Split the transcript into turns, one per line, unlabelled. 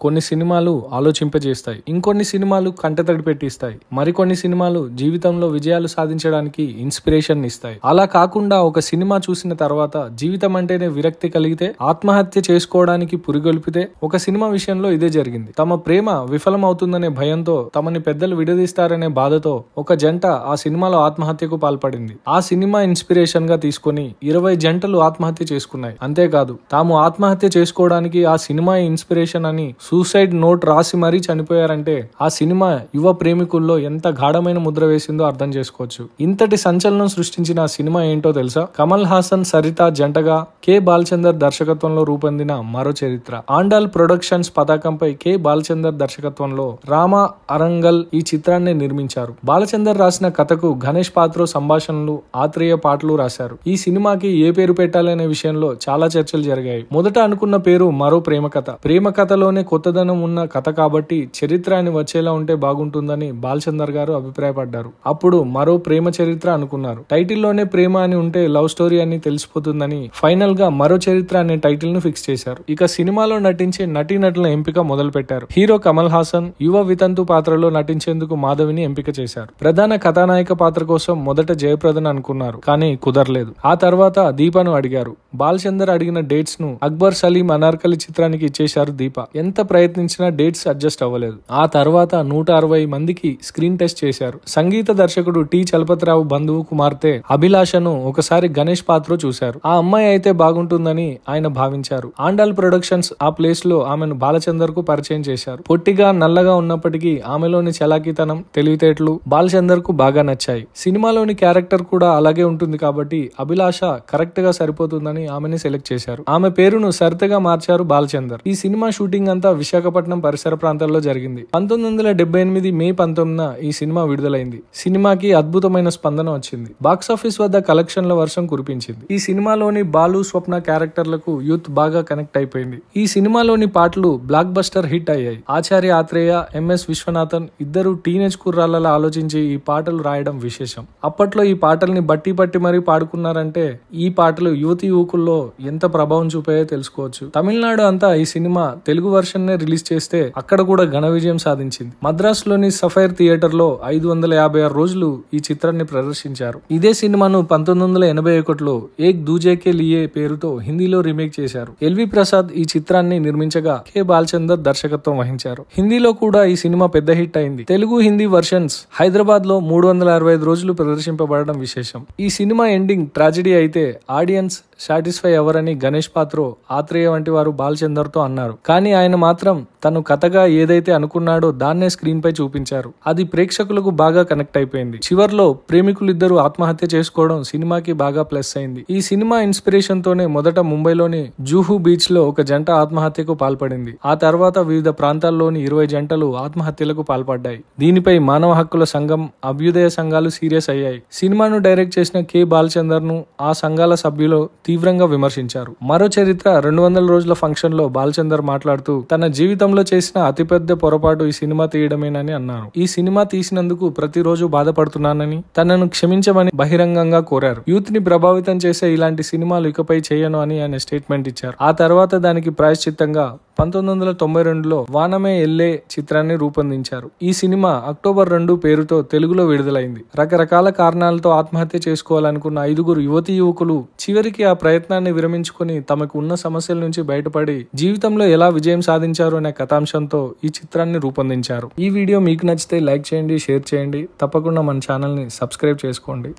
కొన్ని సినిమాలు ఆలోచింపజేస్తాయి, ఇంకొన్ని సినిమాలు కంటతడి పెట్టిస్తాయి, మరికొన్ని సినిమాలు జీవితంలో విజయాలు సాధించడానికి ఇన్స్పిరేషన్ ఇస్తాయి. అలా కాకుండా ఒక సినిమా చూసిన తర్వాత జీవితం అంటేనే విరక్తి కలిగితే ఆత్మహత్య చేసుకోవడానికి పురిగొల్పితే ఒక సినిమా విషయంలో ఇదే జరిగింది. తమ ప్రేమ విఫలమవుతుందనే భయంతో, తమని పెద్దలు విడదీస్తారనే బాధతో ఒక జంట ఆ సినిమాలో ఆత్మహత్యకు పాల్పడింది. ఆ సినిమా ఇన్స్పిరేషన్ గా తీసుకుని 20 జంటలు ఆత్మహత్య చేసుకున్నాయి. అంతేకాదు, తాము ఆత్మహత్య చేసుకోవడానికి ఆ సినిమా ఇన్స్పిరేషన్ అని సూసైడ్ నోట్ రాసి మరీ చనిపోయారంటే ఆ సినిమా యువ ప్రేమికుల్లో ఎంత గాఢమైన ముద్ర వేసిందో అర్థం చేసుకోవచ్చు. ఇంతటి సంచలనం సృష్టించిన ఆ సినిమా ఏంటో తెలుసా? కమల్ హాసన్, సరిత జంటగా కె బాలచందర్ దర్శకత్వంలో రూపొందిన మరో చరిత్ర. ఆండాల్ ప్రొడక్షన్స్ పతాకంపై కె బాలచందర్ దర్శకత్వంలో రామ అరంగల్ ఈ చిత్రాన్ని నిర్మించారు. బాలచందర్ రాసిన కథకు గణేష్ పాత్రో సంభాషణలు, ఆత్రేయ పాటలు రాశారు. ఈ సినిమాకి ఏ పేరు పెట్టాలనే విషయంలో చాలా చర్చలు జరిగాయి. మొదట అనుకున్న పేరు మరో ప్రేమ కథ. ప్రేమ కథలోనే కొత్తదనం ఉన్న కథ కాబట్టి చరిత్ర అని వచ్చేలా ఉంటే బాగుంటుందని బాలచందర్ గారు అభిప్రాయపడ్డారు. అప్పుడు మరో ప్రేమ చరిత్ర అనుకున్నారు. టైటిల్లోనే ప్రేమ అని ఉంటే లవ్ స్టోరీ అని తెలిసిపోతుందని ఫైనల్ గా మరో చరిత్ర అనే టైటిల్ ను ఫిక్స్ చేశారు. ఇక సినిమాలో నటించే నటీనటుల ఎంపిక మొదలు పెట్టారు. హీరో కమల్ హాసన్ యువ వితంతు పాత్రలో నటించేందుకు మాధవిని ఎంపిక చేశారు. ప్రధాన కథానాయక పాత్ర కోసం మొదట జయప్రదను అనుకున్నారు, కానీ కుదరలేదు. ఆ తర్వాత దీపను అడిగారు. బాలచందర్ అడిగిన డేట్స్ ను అక్బర్ సలీం అనార్కలి చిత్రానికి ఇచ్చేశారు దీప. ఎంత ప్రయత్నించినా డేట్స్ అడ్జస్ట్ అవ్వలేదు. ఆ తర్వాత 160 మందికి స్క్రీన్ టెస్ట్ చేశారు. సంగీత దర్శకుడు టి చలపతిరావు బంధువు కుమార్తె అభిలాషను ఒకసారి గణేష్ పాత్ర చూశారు. ఆ అమ్మాయి అయితే బాగుంటుందని ఆయన భావించారు. ఆండాల్ ప్రొడక్షన్స్ ఆ ప్లేస్ లో ఆమెను బాలచందర్ కు పరిచయం చేశారు. పొట్టిగా నల్లగా ఉన్నప్పటికీ ఆమెలోని చలాకీతనం, తెలివితేటలు బాలచందర్ కు బాగా నచ్చాయి. సినిమాలోని క్యారెక్టర్ కూడా అలాగే ఉంటుంది కాబట్టి అభిలాష కరెక్ట్ గా సరిపోతుందని ఆమెని సెలెక్ట్ చేశారు. ఆమె పేరును సరితగా మార్చారు బాలచందర్. ఈ సినిమా షూటింగ్ అంతా విశాఖపట్నం పరిసర ప్రాంతాల్లో జరిగింది. 1978 మే 19న ఈ సినిమా విడుదలైంది. సినిమాకి అద్భుతమైన స్పందన వచ్చింది. బాక్సాఫీస్ వద్ద కలెక్షన్ల వర్షం కురిపించింది. ఈ సినిమాలోని బాలు, స్వప్న క్యారెక్టర్లకు యూత్ బాగా కనెక్ట్ అయిపోయింది. ఈ సినిమాలోని పాటలు బ్లాక్ బస్టర్ హిట్ అయ్యాయి. ఆచార్య ఆత్రేయ, ఎంఎస్ విశ్వనాథన్ ఇద్దరు టీనేజ్ కుర్రాళ్ళలా ఆలోచించి ఈ పాటలు రాయడం విశేషం. అప్పట్లో ఈ పాటల్ని బట్టి మరీ పాడుకున్నారంటే ఈ పాటలు యువతి యువకుల్లో ఎంత ప్రభావం చూపాయో తెలుసుకోవచ్చు. తమిళనాడు అంతా ఈ సినిమా తెలుగు వర్షన్ నే రిలీజ్ చేస్తే అక్కడ కూడా ఘన విజయం సాధించింది. మద్రాసులోని సఫైర్ థియేటర్ లో 556 రోజులు ఈ చిత్రాన్ని ప్రదర్శించారు. ఇదే సినిమాను 1981లో ఏక్ దూజే కే లియే పేరుతో హిందీలో రీమేక్ చేశారు. ఎల్వి ప్రసాద్ ఈ చిత్రాన్ని నిర్మించగా కె బాలచందర్ దర్శకత్వం వహించారు. హిందీలో కూడా ఈ సినిమా పెద్ద హిట్ అయింది. తెలుగు, హిందీ వర్షన్స్ హైదరాబాద్ లో 365 రోజులు ప్రదర్శింపబడడం విశేషం. ఈ సినిమా ఎండింగ్ ట్రాజెడీ అయితే ఆడియన్స్ సాటిస్ఫై అవ్వరని గణేష్ పాత్రో, ఆత్రేయ వంటి వారు బాలచందర్ తో అన్నారు. కానీ ఆయన మాత్రం తను కథగా ఏదైతే అనుకున్నాడో దాన్నే స్క్రీన్ పై చూపించారు. అది ప్రేక్షకులకు బాగా కనెక్ట్ అయిపోయింది. చివర్లో ప్రేమికులిద్దరూ ఆత్మహత్య చేసుకోవడం సినిమాకి బాగా ప్లస్ అయింది. ఈ సినిమా ఇన్స్పిరేషన్ తోనే మొదట ముంబైలోని జూహు బీచ్ లో ఒక జంట ఆత్మహత్యకు పాల్పడింది. ఆ తర్వాత వివిధ ప్రాంతాల్లోని 20 జంటలు ఆత్మహత్యలకు పాల్పడ్డాయి. దీనిపై మానవ హక్కుల సంఘం, అభ్యుదయ సంఘాలు సీరియస్ అయ్యాయి. సినిమాను డైరెక్ట్ చేసిన కె బాలచందర్ ను ఆ సంఘాల సభ్యులు తీవ్రంగా విమర్శించారు. మరో చరిత్ర 200 రోజుల ఫంక్షన్ లో బాలచందర్ మాట్లాడుతూ తన జీవితంలో చేసిన అతిపెద్ద పొరపాటు ఈ సినిమా తీయడమేనని అన్నారు. ఈ సినిమా తీసినందుకు ప్రతిరోజు బాధపడుతున్నానని, తనను క్షమించమని బహిరంగంగా కోరారు. యూత్ ని ప్రభావితం చేసే ఇలాంటి సినిమాలు ఇకపై చేయను అని ఆయన స్టేట్మెంట్ ఇచ్చారు. ఆ తర్వాత దానికి ప్రాయశ్చిత్తంగా 1992లో వానమే ఎల్లే చిత్రాన్ని రూపొందించారు. ఈ సినిమా అక్టోబర్ 2 పేరుతో తెలుగులో విడుదలైంది. రకరకాల కారణాలతో ఆత్మహత్య చేసుకోవాలనుకున్న 5 యువతీ యువకులు చివరికి ఆ ప్రయత్నాన్ని విరమించుకుని తమకు ఉన్న సమస్యల నుంచి బయటపడి జీవితంలో ఎలా విజయం సాధించారు అనే కథాంశంతో ఈ చిత్రాన్ని రూపొందించారు. ఈ వీడియో మీకు నచ్చితే లైక్ చేయండి, షేర్ చేయండి. తప్పకుండా మన ఛానల్ ని సబ్స్క్రైబ్ చేసుకోండి.